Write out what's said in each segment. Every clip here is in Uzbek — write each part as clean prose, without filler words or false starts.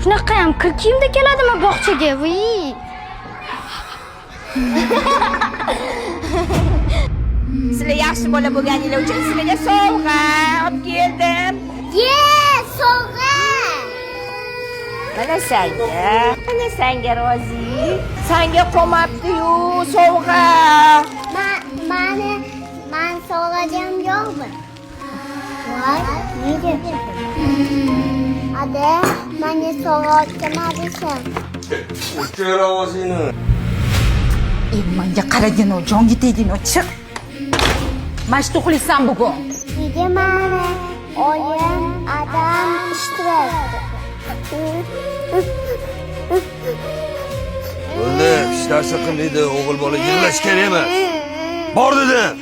Shunaqa ham kir kiyimda keladimi bog'chaga? Voy. Sizlar yaxshi bola bo'lganingiz uchun sizlarga sovg'a olib keldim. Sovg'a. Mana senga rozi. Senga qolmabdi-yu sovg'a. Men sovg'ajam yo'qmi? Voy, nega? Ada, menga sovg'a olmadingsan. O'chir ovozingni. Menga qaragin, jonga tegin, chiq. Mashq uxlaysan bugun. Nega meni oyim, adam ishtirok. Bo'ldi, hech narsa qilmaydi, o'g'il bola yig'lash kerak emas. Bor dedim.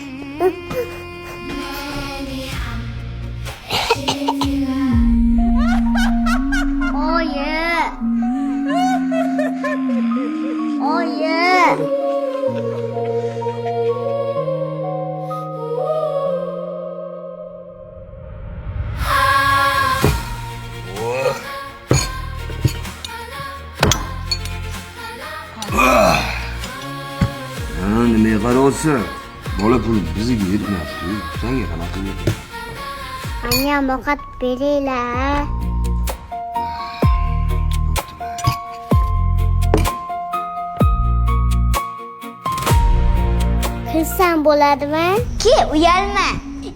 Nimaga qarayapsan? Bola pul bizga yetmayapti. Senga qanaqa yetadi? Menga ovqat beringlar. Kirsam bo'ladimi? Uyalma.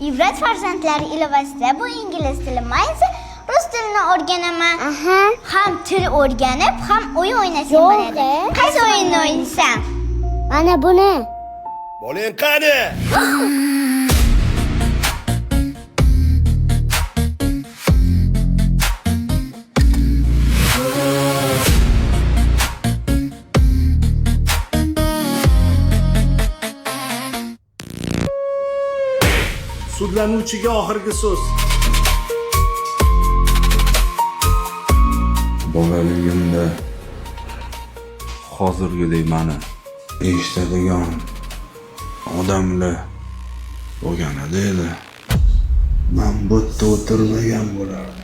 Ibrat farzandlari ilovasida bu ingliz tili maysa rus tilini o'rganaman. Ham til o'rganib, ham o'yin o'ynashim bo'ladi. Qaysi o'yinni o'ynaysan? Mana buni. Bolang qani? Sudlanuvchiga oxirgi so'z. Bolaligimda hozirgidek meni eshitadigan odamlar bo'lganida edi. Men bu yerda o'tirmagan bo'lardim.